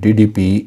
DDP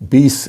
$20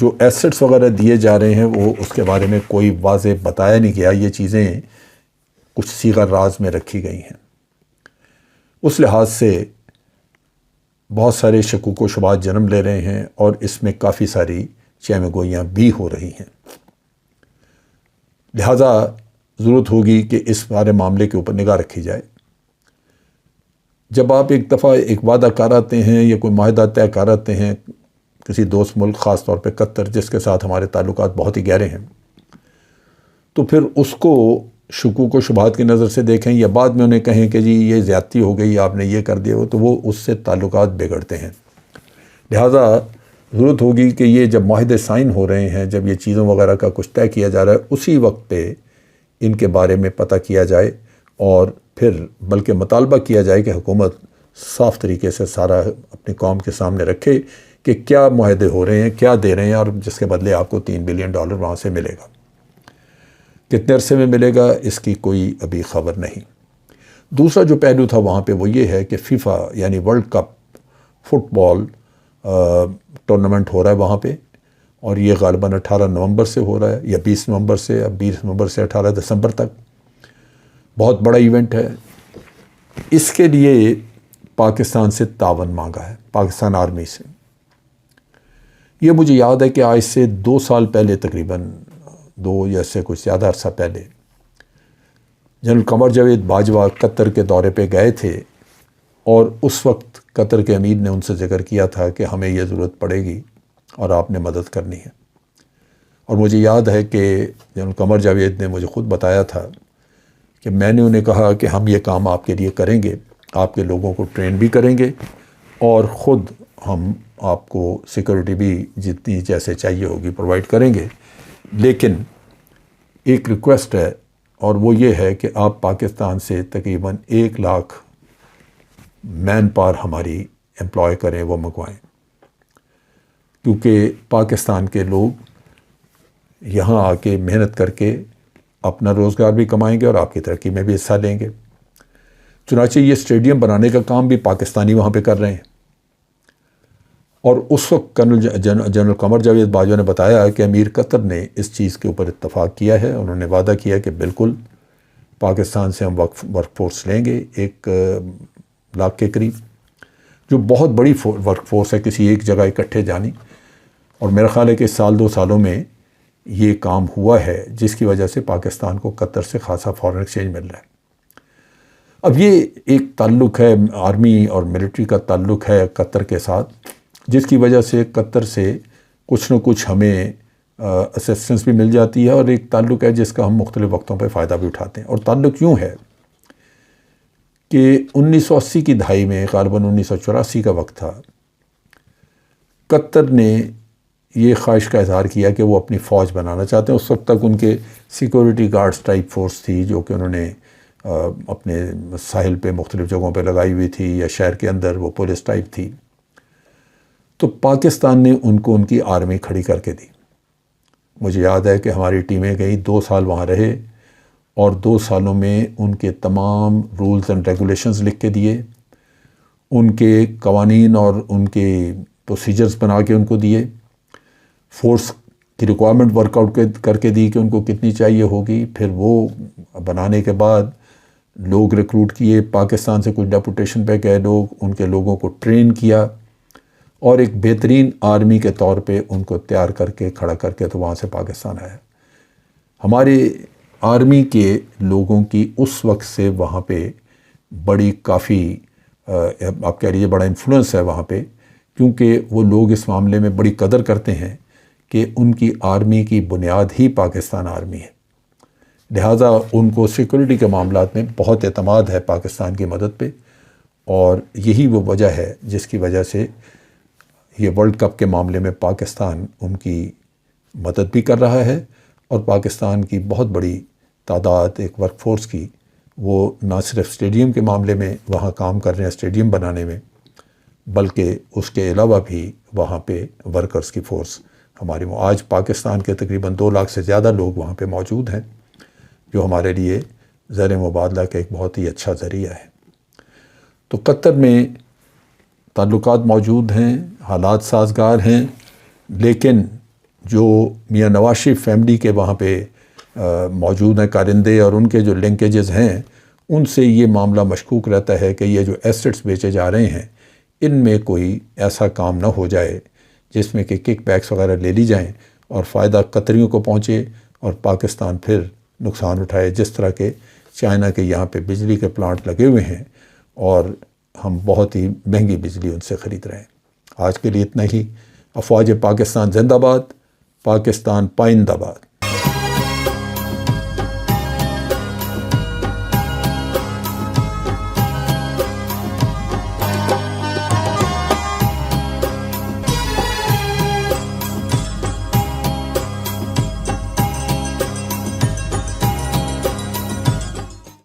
جو assets وغیرہ دیے جا رہے ہیں وہ اس کے بارے میں کوئی واضح بتایا نہیں گیا، یہ چیزیں کچھ صیغہ راز میں رکھی گئی ہیں۔ اس لحاظ سے بہت سارے شکوک و شبہات جنم لے رہے ہیں اور اس میں کافی ساری چہمہ گوئیاں بھی ہو رہی ہیں۔ لہذا ضرورت ہوگی کہ اس سارے معاملے کے اوپر نگاہ رکھی جائے۔ جب آپ ایک دفعہ ایک وعدہ کر آتے ہیں یا کوئی معاہدہ طے کر آتے ہیں کسی دوست ملک، خاص طور پہ قطر جس کے ساتھ ہمارے تعلقات بہت ہی گہرے ہیں، تو پھر اس کو شکوک و شبہات کی نظر سے دیکھیں یا بعد میں انہیں کہیں کہ جی یہ زیادتی ہو گئی، آپ نے یہ کر دیا ہو، تو وہ اس سے تعلقات بگڑتے ہیں۔ لہٰذا ضرورت ہوگی کہ یہ جب معاہدے سائن ہو رہے ہیں، جب یہ چیزوں وغیرہ کا کچھ طے کیا جا رہا ہے، اسی وقت پہ ان کے بارے میں پتہ کیا جائے اور پھر بلکہ مطالبہ کیا جائے کہ حکومت صاف طریقے سے سارا اپنی قوم کے سامنے رکھے کہ کیا معاہدے ہو رہے ہیں، کیا دے رہے ہیں، اور جس کے بدلے آپ کو $3 بلین وہاں سے ملے گا۔ کتنے عرصے میں ملے گا اس کی کوئی ابھی خبر نہیں۔ دوسرا جو پہلو تھا وہاں پہ وہ یہ ہے کہ فیفا یعنی ورلڈ کپ فٹ بال ٹورنامنٹ ہو رہا ہے وہاں پہ، اور یہ غالباً 18 نومبر سے ہو رہا ہے یا 20 نومبر سے، اب 20 نومبر سے 18 دسمبر تک بہت بڑا ایونٹ ہے۔ اس کے لیے پاکستان سے تعاون مانگا ہے، پاکستان آرمی سے۔ یہ مجھے یاد ہے کہ آج سے 2 سال پہلے، تقریباً 2 یا سے کچھ زیادہ عرصہ پہلے، جنرل قمر جاوید باجوہ قطر کے دورے پہ گئے تھے، اور اس وقت قطر کے امیر نے ان سے ذکر کیا تھا کہ ہمیں یہ ضرورت پڑے گی اور آپ نے مدد کرنی ہے۔ اور مجھے یاد ہے کہ جنرل قمر جاوید نے مجھے خود بتایا تھا کہ میں نے انہیں کہا کہ ہم یہ کام آپ کے لیے کریں گے، آپ کے لوگوں کو ٹرین بھی کریں گے، اور خود ہم آپ کو سیکورٹی بھی جتنی جیسے چاہیے ہوگی پرووائڈ کریں گے، لیکن ایک ریکویسٹ ہے، اور وہ یہ ہے کہ آپ پاکستان سے تقریباً 1 لاکھ مین پاور ہماری امپلوائے کریں، وہ منگوائیں، کیونکہ پاکستان کے لوگ یہاں آ کے محنت کر کے اپنا روزگار بھی کمائیں گے اور آپ کی ترقی میں بھی حصہ لیں گے۔ چنانچہ یہ اسٹیڈیم بنانے کا کام بھی پاکستانی وہاں پہ کر رہے ہیں، اور اس وقت جنرل قمر جاوید باجوہ نے بتایا کہ امیر قطر نے اس چیز کے اوپر اتفاق کیا ہے، انہوں نے وعدہ کیا کہ بالکل پاکستان سے ہم ورک فورس لیں گے 1 لاکھ کے قریب، جو بہت بڑی ورک فورس ہے کسی ایک جگہ اکٹھے جانی، اور میرا خیال ہے کہ 2 سالوں میں یہ کام ہوا ہے، جس کی وجہ سے پاکستان کو قطر سے خاصا فارن ایکسچینج مل رہا ہے۔ اب یہ ایک تعلق ہے، آرمی اور ملٹری کا تعلق ہے قطر کے ساتھ، جس کی وجہ سے قطر سے کچھ نہ کچھ ہمیں اسسٹنس بھی مل جاتی ہے، اور ایک تعلق ہے جس کا ہم مختلف وقتوں پہ فائدہ بھی اٹھاتے ہیں۔ اور تعلق یوں ہے کہ 1980 کی دہائی میں، غالباً 1984 کا وقت تھا، قطر نے یہ خواہش کا اظہار کیا کہ وہ اپنی فوج بنانا چاہتے ہیں۔ اس وقت تک ان کے سیکورٹی گارڈز ٹائپ فورس تھی، جو کہ انہوں نے اپنے ساحل پہ مختلف جگہوں پہ لگائی ہوئی تھی، یا شہر کے اندر وہ پولیس ٹائپ تھی۔ تو پاکستان نے ان کو ان کی آرمی کھڑی کر کے دی۔ مجھے یاد ہے کہ ہماری ٹیمیں گئیں، 2 سال وہاں رہے، اور 2 سالوں میں ان کے تمام رولز اینڈ ریگولیشنز لکھ کے دیے، ان کے قوانین اور ان کے پروسیجرز بنا کے ان کو دیے، فورس کی ریکوائرمنٹ ورک آؤٹ کر کے دی کہ ان کو کتنی چاہیے ہوگی، پھر وہ بنانے کے بعد لوگ ریکروٹ کیے، پاکستان سے کچھ ڈیپوٹیشن پہ گئے لوگ، ان کے لوگوں کو ٹرین کیا، اور ایک بہترین آرمی کے طور پہ ان کو تیار کر کے کھڑا کر کے تو وہاں سے پاکستان آیا۔ ہمارے آرمی کے لوگوں کی اس وقت سے وہاں پہ بڑی کافی آپ کہہ لیجیے بڑا انفلوئنس ہے وہاں پہ، کیونکہ وہ لوگ اس معاملے میں بڑی قدر کرتے ہیں کہ ان کی آرمی کی بنیاد ہی پاکستان آرمی ہے، لہٰذا ان کو سیکورٹی کے معاملات میں بہت اعتماد ہے پاکستان کی مدد پہ، اور یہی وہ وجہ ہے جس کی وجہ سے یہ ورلڈ کپ کے معاملے میں پاکستان ان کی مدد بھی کر رہا ہے، اور پاکستان کی بہت بڑی تعداد ایک ورک فورس کی وہ نہ صرف اسٹیڈیم کے معاملے میں وہاں کام کر رہے ہیں اسٹیڈیم بنانے میں، بلکہ اس کے علاوہ بھی وہاں پہ ورکرز کی فورس ہماری آج پاکستان کے تقریباً 2 لاکھ سے زیادہ لوگ وہاں پہ موجود ہیں، جو ہمارے لیے زر مبادلہ کا ایک بہت ہی اچھا ذریعہ ہے۔ تو قطر میں تعلقات موجود ہیں، حالات سازگار ہیں، لیکن جو میاں نواز شریف فیملی کے وہاں پہ موجود ہیں کارندے اور ان کے جو لنکیجز ہیں، ان سے یہ معاملہ مشکوک رہتا ہے کہ یہ جو ایسٹس بیچے جا رہے ہیں ان میں کوئی ایسا کام نہ ہو جائے جس میں کہ کک بیکس وغیرہ لے لی جائیں اور فائدہ قطریوں کو پہنچے اور پاکستان پھر نقصان اٹھائے، جس طرح کے چائنا کے یہاں پہ بجلی کے پلانٹ لگے ہوئے ہیں اور ہم بہت ہی مہنگی بجلی ان سے خرید رہے ہیں۔ آج کے لیے اتنا ہی۔ افواج پاکستان زندہ باد، پاکستان پائندہ باد۔